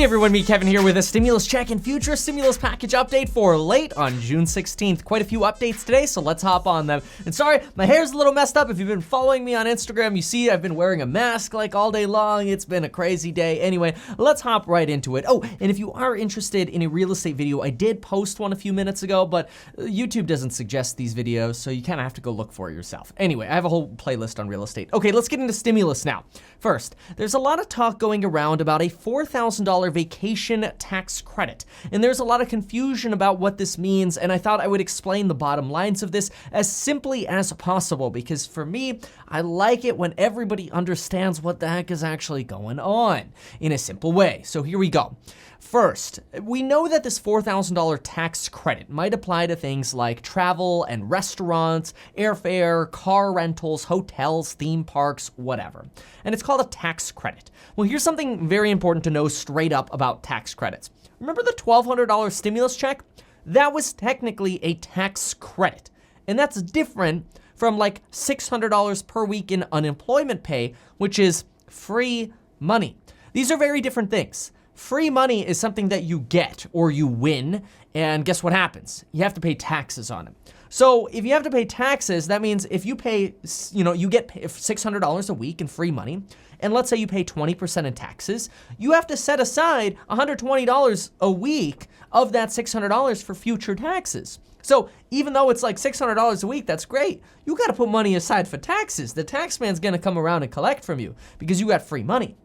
Hey everyone, me Kevin here with a stimulus check and future stimulus package update for late on June 16th. Quite a few updates today, so let's hop on them. And sorry, my hair's a little messed up. If you've been following me on Instagram, you see I've been wearing a mask like all day long. It's been a crazy day. Anyway, let's hop right into it. Oh, and if you are interested in a real estate video, I did post one a few minutes ago, but YouTube doesn't suggest these videos, so you kind of have to go look for it yourself. Anyway, I have a whole playlist on real estate. Okay, let's get into stimulus now. First, there's a lot of talk going around about a $4,000 vacation tax credit. And there's a lot of confusion about what this means, and I thought I would explain the bottom lines of this as simply as possible, because for me, I like it when everybody understands what the heck is actually going on in a simple way. So here we go. First, we know that this $4,000 tax credit might apply to things like travel and restaurants, airfare, car rentals, hotels, theme parks, whatever. And it's called a tax credit. Well, here's something very important to know straight up about tax credits. Remember the $1,200 stimulus check? That was technically a tax credit. And that's different from like $600 per week in unemployment pay, which is free money. These are very different things. Free money is something that you get or you win, and guess what happens? You have to pay taxes on it. So if you have to pay taxes, that means if you pay, you get $600 a week in free money, and let's say you pay 20% in taxes, you have to set aside $120 a week of that $600 for future taxes. So even though it's like $600 a week, that's great. You gotta put money aside for taxes. The tax man's gonna come around and collect from you because you got free money.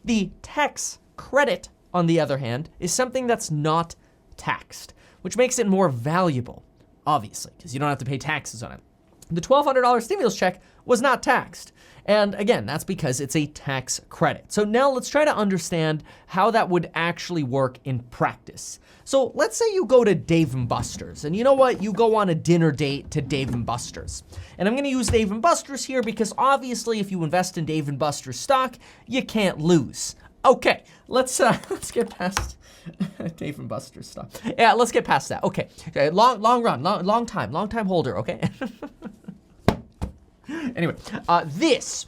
The tax credit, on the other hand, is something that's not taxed, which makes it more valuable, obviously, because you don't have to pay taxes on it. The $1,200 stimulus check was not taxed. And again, that's because it's a tax credit. So now let's try to understand how that would actually work in practice. So let's say you go to Dave & Buster's, and you know what? You go on a dinner date to Dave & Buster's. And I'm gonna use Dave & Buster's here because obviously if you invest in Dave & Buster's stock, you can't lose. Okay, let's get past Dave & Buster's stuff. Yeah, let's get past that. Okay, long run, long time holder. Okay. Anyway, this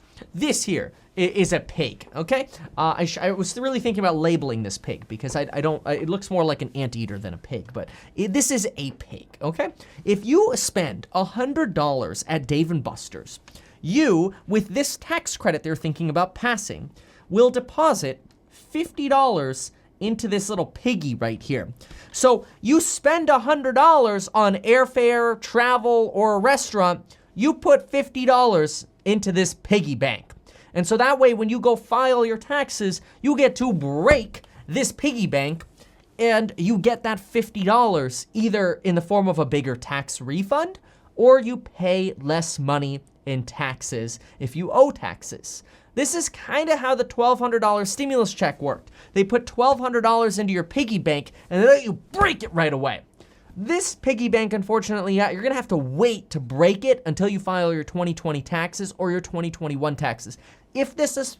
here is a pig. Okay, I was really thinking about labeling this pig because it looks more like an anteater than a pig, but this is a pig. Okay, if you spend $100 at Dave & Buster's, you, with this tax credit they're thinking about passing, will deposit $50 into this little piggy right here. So you spend $100 on airfare, travel, or a restaurant, you put $50 into this piggy bank. And so that way, when you go file your taxes, you get to break this piggy bank and you get that $50 either in the form of a bigger tax refund or you pay less money in taxes if you owe taxes. This is kind of how the $1,200 stimulus check worked. They put $1,200 into your piggy bank and they let you break it right away. This piggy bank, unfortunately, you're gonna have to wait to break it until you file your 2020 taxes or your 2021 taxes. If this is,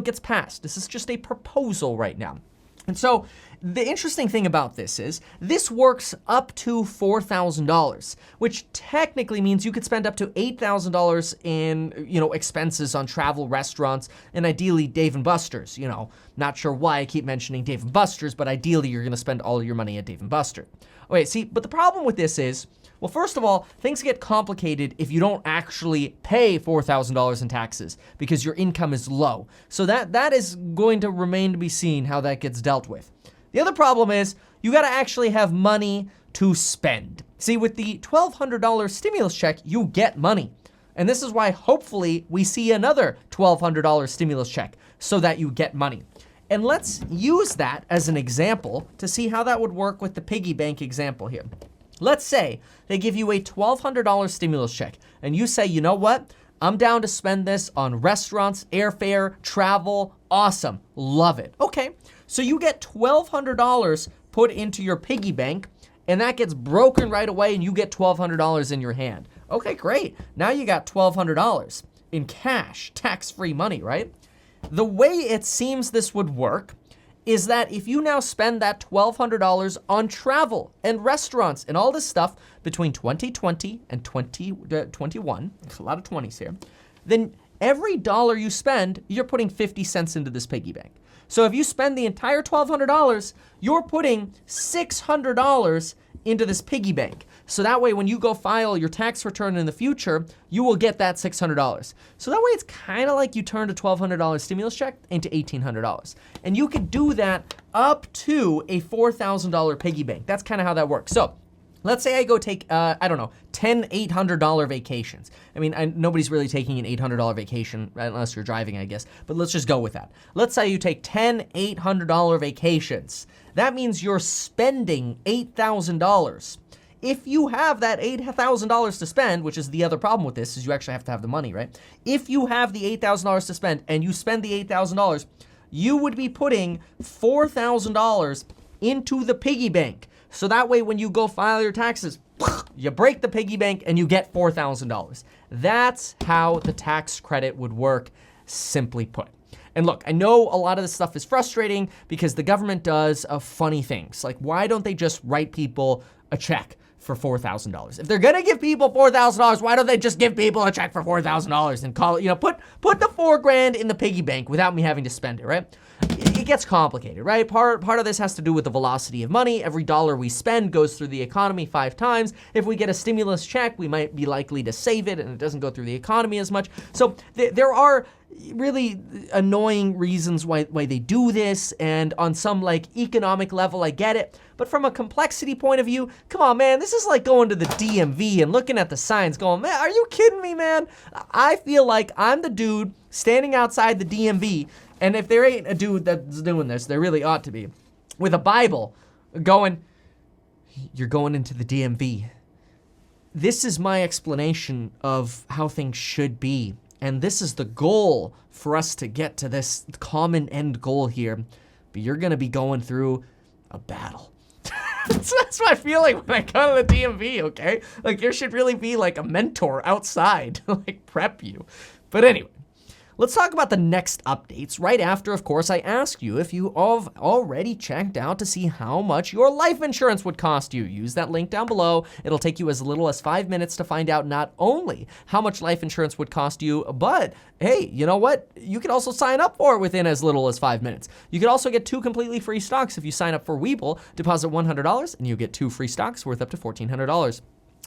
gets passed, this is just a proposal right now. And so the interesting thing about this is this works up to $4,000, which technically means you could spend up to $8,000 in, expenses on travel, restaurants, and ideally Dave & Buster's. Not sure why I keep mentioning Dave & Buster's, but ideally you're gonna spend all your money at Dave & Buster's. Wait, see, but the problem with this is, well, first of all, things get complicated if you don't actually pay $4,000 in taxes because your income is low. So that is going to remain to be seen how that gets dealt with. The other problem is you gotta actually have money to spend. See, with the $1,200 stimulus check, you get money. And this is why hopefully we see another $1,200 stimulus check so that you get money. And let's use that as an example to see how that would work with the piggy bank example here. Let's say they give you a $1,200 stimulus check and you say, you know what? I'm down to spend this on restaurants, airfare, travel. Awesome, love it. Okay, so you get $1,200 put into your piggy bank and that gets broken right away and you get $1,200 in your hand. Okay, great. Now you got $1,200 in cash, tax-free money, right? The way it seems this would work is that if you now spend that $1,200 on travel and restaurants and all this stuff between 2020 and 2021, a lot of 20s here, then every dollar you spend, you're putting 50 cents into this piggy bank. So if you spend the entire $1,200, you're putting $600 into this piggy bank. So that way, when you go file your tax return in the future, you will get that $600. So that way, it's kind of like you turned a $1,200 stimulus check into $1,800. And you could do that up to a $4,000 piggy bank. That's kind of how that works. So let's say I go take, 10 $800 vacations. I mean, nobody's really taking an $800 vacation unless you're driving, I guess. But let's just go with that. Let's say you take 10 $800 vacations. That means you're spending $8,000. If you have that $8,000 to spend, which is the other problem with this, is you actually have to have the money, right? If you have the $8,000 to spend and you spend the $8,000, you would be putting $4,000 into the piggy bank. So that way, when you go file your taxes, you break the piggy bank and you get $4,000. That's how the tax credit would work, simply put. And look, I know a lot of this stuff is frustrating because the government does funny things. Like, why don't they just write people a check for $4,000? If they're gonna give people $4,000, why don't they just give people a check for $4,000 and call it, put the $4,000 in the piggy bank without me having to spend it, right? It gets complicated, right? Part of this has to do with the velocity of money. Every dollar we spend goes through the economy 5 times. If we get a stimulus check, we might be likely to save it and it doesn't go through the economy as much. So there are really annoying reasons why they do this, and on some economic level, I get it. But from a complexity point of view, come on, man, this is like going to the DMV and looking at the signs going, man, are you kidding me, man? I feel like I'm the dude standing outside the DMV, and if there ain't a dude that's doing this, there really ought to be, with a Bible going, you're going into the DMV. This is my explanation of how things should be. And this is the goal for us to get to this common end goal here. But you're going to be going through a battle. That's what I feel like when I go to the DMV, okay? There should really be a mentor outside to prep you. But anyway, let's talk about the next updates. Right after, of course, I ask you if you have already checked out to see how much your life insurance would cost you. Use that link down below. It'll take you as little as 5 minutes to find out not only how much life insurance would cost you, but hey, you know what? You can also sign up for it within as little as 5 minutes. You could also get 2 completely free stocks if you sign up for Webull. Deposit $100 and you get 2 free stocks worth up to $1,400.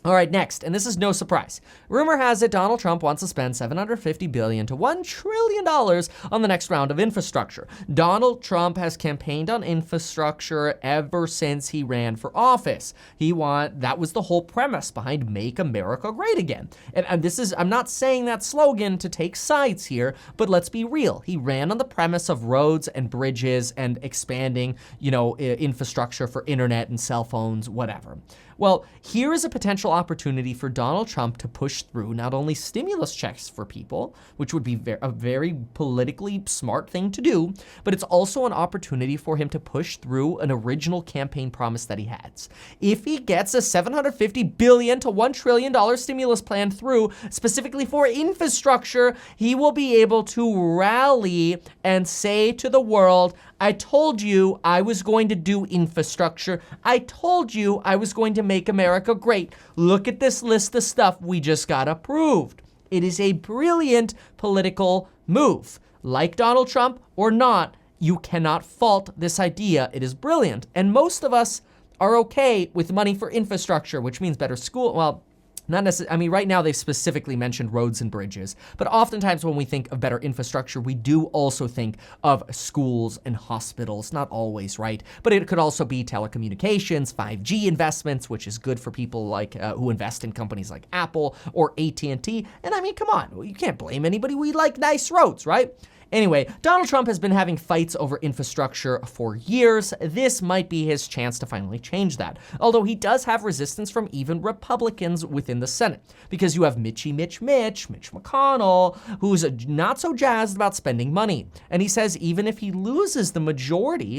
All right, next, and this is no surprise. Rumor has it Donald Trump wants to spend $750 billion to $1 trillion on the next round of infrastructure. Donald Trump has campaigned on infrastructure ever since he ran for office. That was the whole premise behind Make America Great Again. And this is, I'm not saying that slogan to take sides here, but let's be real. He ran on the premise of roads and bridges and expanding, infrastructure for internet and cell phones, whatever. Well, here is a potential opportunity for Donald Trump to push through not only stimulus checks for people, which would be a very politically smart thing to do, but it's also an opportunity for him to push through an original campaign promise that he has. If he gets a $750 billion to $1 trillion stimulus plan through specifically for infrastructure, he will be able to rally and say to the world, I told you I was going to do infrastructure. I told you I was going to make America great. Look at this list of stuff we just got approved. It is a brilliant political move. Like Donald Trump or not, you cannot fault this idea. It is brilliant. And most of us are okay with money for infrastructure, which means better school. Well, not necessarily. I mean, right now they've specifically mentioned roads and bridges, but oftentimes when we think of better infrastructure, we do also think of schools and hospitals. Not always, right? But it could also be telecommunications, 5G investments, which is good for people who invest in companies like Apple or AT&T. And I mean, come on, you can't blame anybody. We like nice roads, right? Anyway, Donald Trump has been having fights over infrastructure for years. This might be his chance to finally change that. Although he does have resistance from even Republicans within the Senate. Because you have Mitch McConnell, who's not so jazzed about spending money. And he says even if he loses the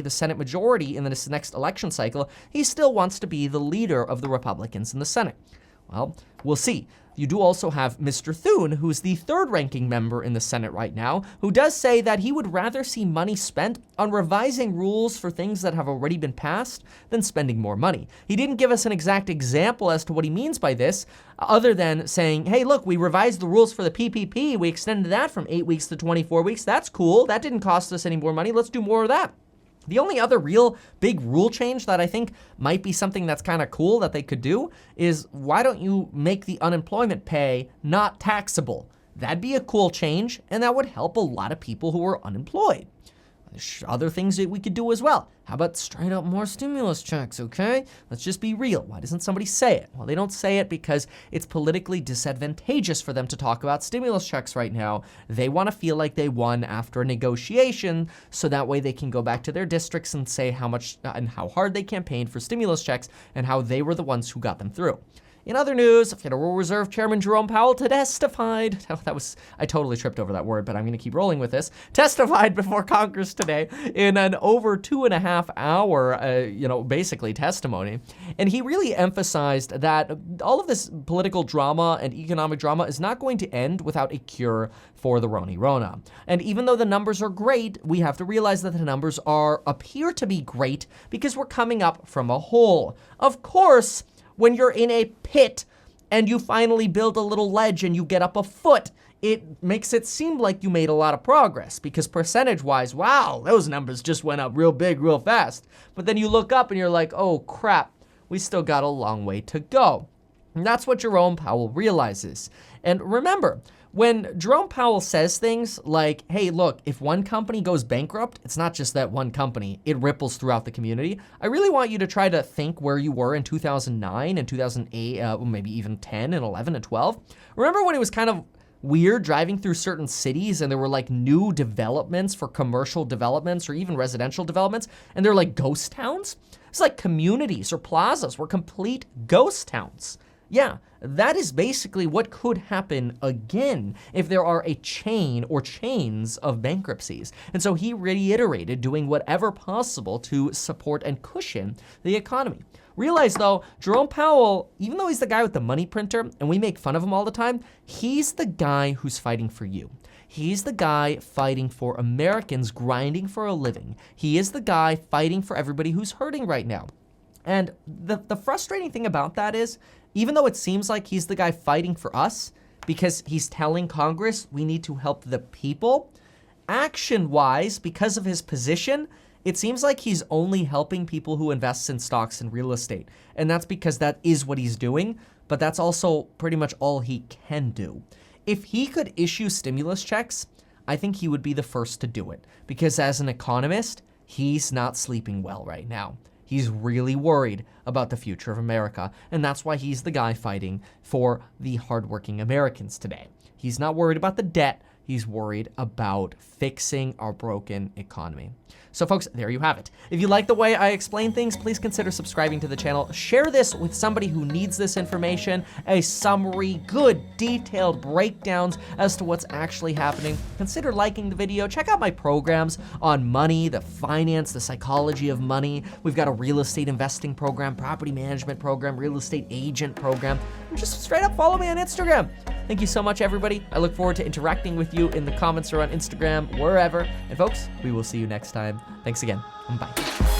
Senate majority in this next election cycle, he still wants to be the leader of the Republicans in the Senate. Well, we'll see. You do also have Mr. Thune, who's the third ranking member in the Senate right now, who does say that he would rather see money spent on revising rules for things that have already been passed than spending more money. He didn't give us an exact example as to what he means by this, other than saying, hey, look, we revised the rules for the PPP. We extended that from 8 weeks to 24 weeks. That's cool. That didn't cost us any more money. Let's do more of that. The only other real big rule change that I think might be something that's kind of cool that they could do is, why don't you make the unemployment pay not taxable? That'd be a cool change, and that would help a lot of people who are unemployed. There's other things that we could do as well. How about straight up more stimulus checks, okay? Let's just be real. Why doesn't somebody say it? Well, they don't say it because it's politically disadvantageous for them to talk about stimulus checks right now. They want to feel like they won after a negotiation, so that way they can go back to their districts and say how much and how hard they campaigned for stimulus checks and how they were the ones who got them through. In other news, Federal Reserve Chairman Jerome Powell testified, I totally tripped over that word, but I'm gonna keep rolling with this, testified before Congress today in an over 2.5 hour, basically testimony. And he really emphasized that all of this political drama and economic drama is not going to end without a cure for the Rona. And even though the numbers are great, we have to realize that the numbers appear to be great because we're coming up from a hole. Of course, when you're in a pit and you finally build a little ledge and you get up a foot, it makes it seem like you made a lot of progress because percentage-wise, wow, those numbers just went up real big, real fast. But then you look up and you're like, oh crap, we still got a long way to go. And that's what Jerome Powell realizes. And remember, when Jerome Powell says things like, hey, look, if one company goes bankrupt, it's not just that one company, it ripples throughout the community. I really want you to try to think where you were in 2009 and 2008, maybe even 10 and 11 and 12. Remember when it was kind of weird driving through certain cities and there were like new developments for commercial developments or even residential developments, and they're like ghost towns? It's like communities or plazas were complete ghost towns. Yeah, that is basically what could happen again if there are a chain or chains of bankruptcies. And so he reiterated doing whatever possible to support and cushion the economy. Realize though, Jerome Powell, even though he's the guy with the money printer and we make fun of him all the time, he's the guy who's fighting for you. He's the guy fighting for Americans grinding for a living. He is the guy fighting for everybody who's hurting right now. And the frustrating thing about that is, even though it seems like he's the guy fighting for us because he's telling Congress we need to help the people, action-wise, because of his position, it seems like he's only helping people who invest in stocks and real estate. And that's because that is what he's doing, but that's also pretty much all he can do. If he could issue stimulus checks, I think he would be the first to do it. Because as an economist, he's not sleeping well right now. He's really worried about the future of America, and that's why he's the guy fighting for the hardworking Americans today. He's not worried about the debt. He's worried about fixing our broken economy. So folks, there you have it. If you like the way I explain things, please consider subscribing to the channel. Share this with somebody who needs this information, a summary, good, detailed breakdowns as to what's actually happening. Consider liking the video. Check out my programs on money, the finance, the psychology of money. We've got a real estate investing program, property management program, real estate agent program. And just straight up follow me on Instagram. Thank you so much, everybody. I look forward to interacting with you in the comments or on Instagram, wherever. And folks, we will see you next time. Thanks again, and bye.